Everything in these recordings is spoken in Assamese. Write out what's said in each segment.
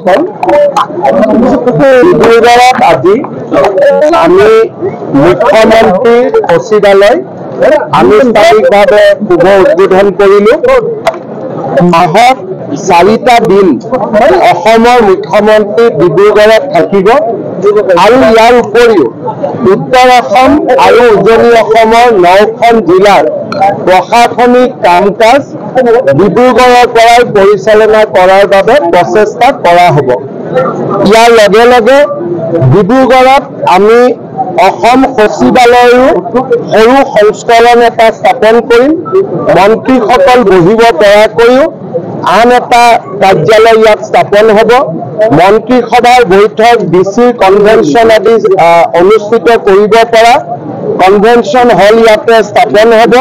এখন ডিব্ৰুগড়ত আজি আমি মুখ্যমন্ত্ৰীৰ সচিবালয় আনুষ্ঠানিকভাৱে শুভ উদ্বোধন কৰিলো। মাহত 4টা দিন অসমৰ মুখ্যমন্ত্ৰী ডিব্ৰুগড়ত থাকিব আৰু ইয়াৰ উপৰিও উত্তৰ অসম আৰু উজনি অসমৰ 9খন জিলাৰ প্ৰশাসনিক কাম কাজ ডিব্ৰুগড়ৰ পৰাই পৰিচালনা কৰাৰ বাবে প্ৰচেষ্টা কৰা হ'ব। ইয়াৰ লগে লগে ডিব্ৰুগড়ত আমি অসম সচিবালয়ৰো সৰু সংস্কৰণ এটা স্থাপন কৰিম। মন্ত্ৰীসকল বহিব পৰাকৈও আন এটা কাৰ্যালয় ইয়াত স্থাপন হ'ব। মন্ত্ৰীসভাৰ বৈঠক ডিচিৰ কনভেনশ্যন আদি অনুষ্ঠিত কৰিব পৰা কনভেনশ্যন হল ইয়াতে স্থাপন হ'ব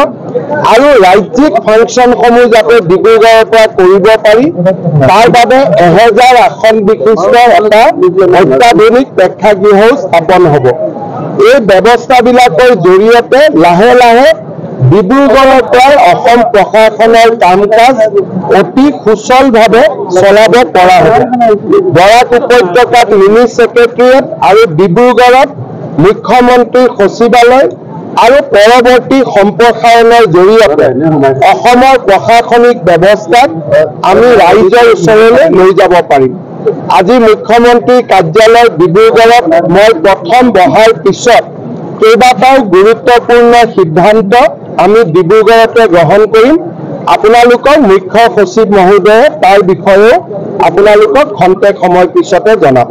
আৰু ৰাজ্যিক ফাংচনসমূহ যাতে ডিব্ৰুগড়ৰ পৰা কৰিব পাৰি তাৰ বাবে 1000 আসন বিশিষ্ট এটা অত্যাধুনিক প্ৰেক্ষাগৃহও স্থাপন হ'ব। এই ব্যৱস্থাবিলাকৰ জৰিয়তে লাহে লাহে ডিব্ৰুগড়ৰ পৰা অসম প্ৰশাসনৰ কাম কাজ অতি সুচলভাৱে চলাব পৰা হ'ব। বৰাক উপত্যকাত মিনি ছেক্ৰেটেৰিয়েট আৰু ডিব্ৰুগড়ত মুখ্যমন্ত্ৰীৰ সচিবালয় আৰু পৰৱৰ্তী সম্প্ৰসাৰণৰ জৰিয়তে অসমৰ প্ৰশাসনিক ব্যৱস্থাক আমি ৰাইজৰ ওচৰলৈ লৈ যাব পাৰিম। আজি মুখ্যমন্ত্ৰীৰ কাৰ্যালয় ডিব্ৰুগড়ত মই প্ৰথম বহাৰ পিছত কেইবাটাও গুৰুত্বপূৰ্ণ সিদ্ধান্ত আমি ডিব্ৰুগড়তে গ্ৰহণ কৰিম। আপোনালোকক মুখ্য সচিব মহোদয়ে তাৰ বিষয়েও আপোনালোকক খন্তেক সময় পিছতে জনাব।